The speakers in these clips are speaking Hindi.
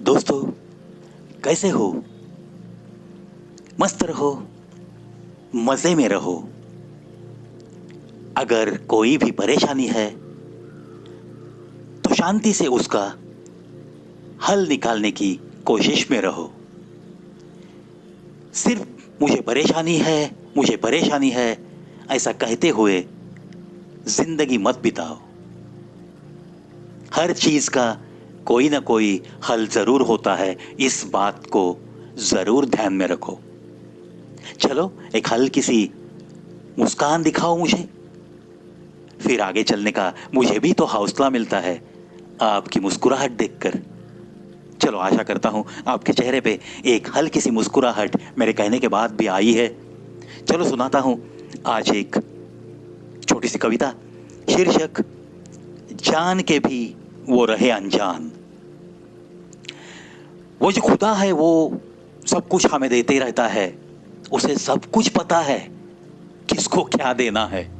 दोस्तों, कैसे हो? मस्त रहो, मजे में रहो। अगर कोई भी परेशानी है तो शांति से उसका हल निकालने की कोशिश में रहो। सिर्फ मुझे परेशानी है ऐसा कहते हुए जिंदगी मत बिताओ। हर चीज का कोई ना कोई हल जरूर होता है, इस बात को जरूर ध्यान में रखो। चलो, एक हल्की सी मुस्कान दिखाओ मुझे, फिर आगे चलने का मुझे भी तो हौसला मिलता है आपकी मुस्कुराहट देखकर। चलो, आशा करता हूं आपके चेहरे पे एक हल्की सी मुस्कुराहट मेरे कहने के बाद भी आई है। चलो, सुनाता हूं आज एक छोटी सी कविता। शीर्षक, जान के भी वो रहे अनजान। वो जो खुदा है वो सब कुछ हमें देते रहता है, उसे सब कुछ पता है किसको क्या देना है,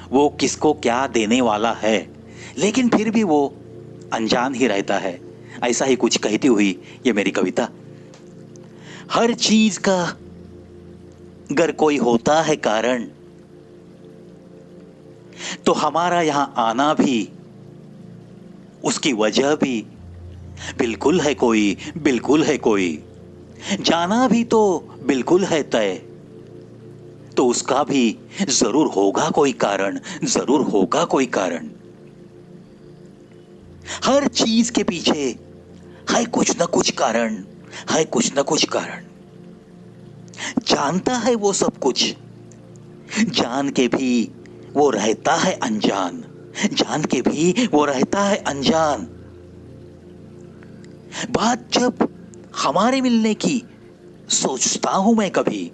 वो किसको क्या देने वाला है, लेकिन फिर भी वो अनजान ही रहता है। ऐसा ही कुछ कहती हुई ये मेरी कविता। हर चीज का अगर कोई होता है कारण, तो हमारा यहां आना भी, उसकी वजह भी बिल्कुल है कोई। जाना भी तो बिल्कुल है तय, तो उसका भी जरूर होगा कोई कारण। हर चीज के पीछे है कुछ ना कुछ कारण। जानता है वो सब कुछ, जान के भी वो रहता है अनजान। बात जब हमारे मिलने की सोचता हूं मैं कभी,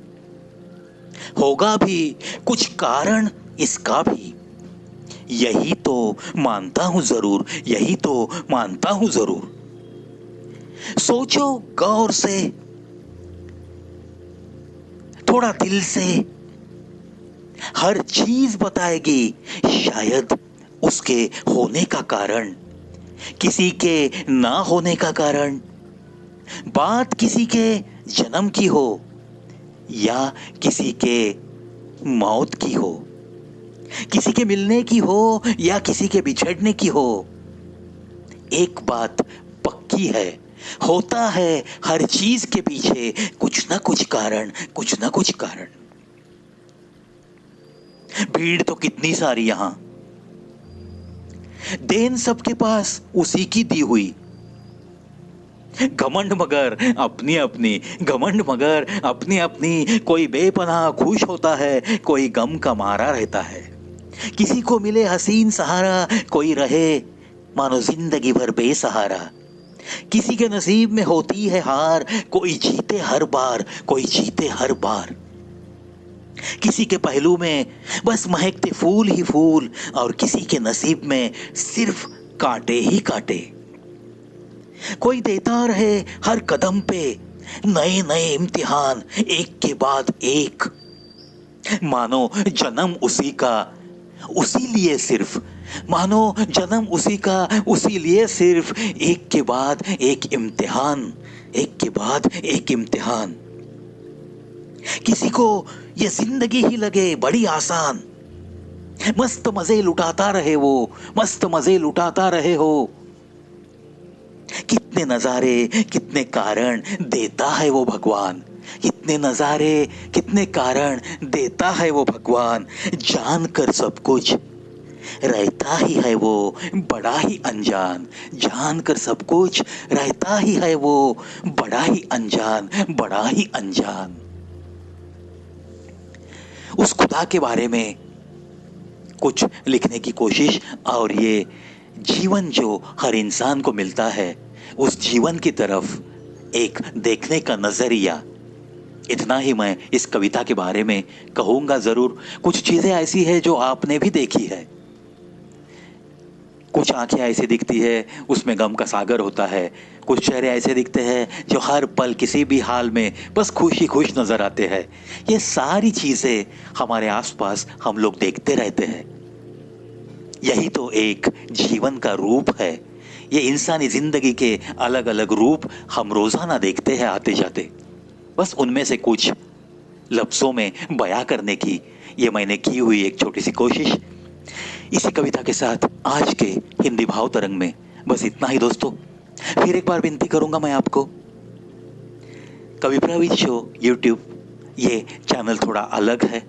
होगा भी कुछ कारण इसका भी, यही तो मानता हूं जरूर। सोचो गौर से, थोड़ा दिल से, हर चीज बताएगी शायद उसके होने का कारण, किसी के ना होने का कारण। बात किसी के जन्म की हो या किसी के मौत की हो, किसी के मिलने की हो या किसी के बिछड़ने की हो, एक बात पक्की है, होता है हर चीज के पीछे कुछ ना कुछ कारण। भीड़ तो कितनी सारी यहां, देन सबके पास उसी की दी हुई। घमंड मगर अपनी अपनी, कोई बेपनाह खुश होता है, कोई गम का मारा रहता है। किसी को मिले हसीन सहारा, कोई रहे मानो जिंदगी भर बेसहारा। किसी के नसीब में होती है हार, कोई जीते हर बार। किसी के पहलू में बस महकते फूल ही फूल, और किसी के नसीब में सिर्फ कांटे ही कांटे। कोई देता रहे हर कदम पे नए नए इम्तिहान, एक के बाद एक। मानो जन्म उसी का, उसी लिए सिर्फ एक के बाद एक इम्तिहान। किसी को ये जिंदगी ही लगे बड़ी आसान, मस्त मजे लुटाता रहे हो। कितने नजारे, कितने कारण देता है वो भगवान, जानकर सब कुछ रहता ही है वो बड़ा ही अनजान। उस खुदा के बारे में कुछ लिखने की कोशिश, और ये जीवन जो हर इंसान को मिलता है, उस जीवन की तरफ एक देखने का नजरिया, इतना ही मैं इस कविता के बारे में कहूंगा जरूर। कुछ चीजें ऐसी है जो आपने भी देखी है, कुछ आंखें ऐसी दिखती है उसमें गम का सागर होता है, कुछ चेहरे ऐसे दिखते हैं जो हर पल किसी भी हाल में बस खुश नजर आते हैं। ये सारी चीजें हमारे आसपास हम लोग देखते रहते हैं। यही तो एक जीवन का रूप है। ये इंसानी जिंदगी के अलग अलग रूप हम रोजाना देखते हैं आते जाते। बस उनमें से कुछ लफ्जों में बयां करने की ये मैंने की हुई एक छोटी सी कोशिश। इसी कविता के साथ आज के हिंदी भाव तरंग में बस इतना ही दोस्तों। फिर एक बार विनती करूंगा मैं आपको, कवि प्रवीण शो यूट्यूब ये चैनल थोड़ा अलग है।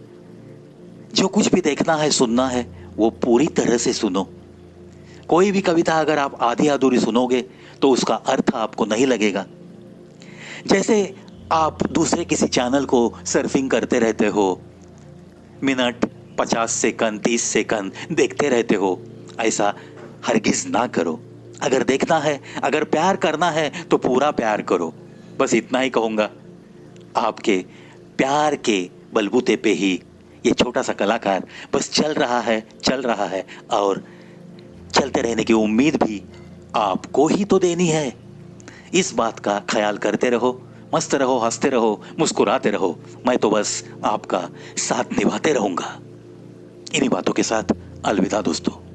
जो कुछ भी देखना है सुनना है वो पूरी तरह से सुनो। कोई भी कविता अगर आप आधी अधूरी सुनोगे तो उसका अर्थ आपको नहीं लगेगा। जैसे आप दूसरे किसी चैनल को सर्फिंग करते रहते हो, मिनट 50 सेकंड 30 सेकंड देखते रहते हो, ऐसा हरगिज ना करो। अगर देखना है, अगर प्यार करना है तो पूरा प्यार करो। बस इतना ही कहूंगा। आपके प्यार के बलबूते पे ही ये छोटा सा कलाकार बस चल रहा है और चलते रहने की उम्मीद भी आपको ही तो देनी है। इस बात का ख्याल करते रहो, मस्त रहो, हंसते रहो, मुस्कुराते रहो। मैं तो बस आपका साथ निभाते रहूंगा। इन्हीं बातों के साथ अलविदा दोस्तों।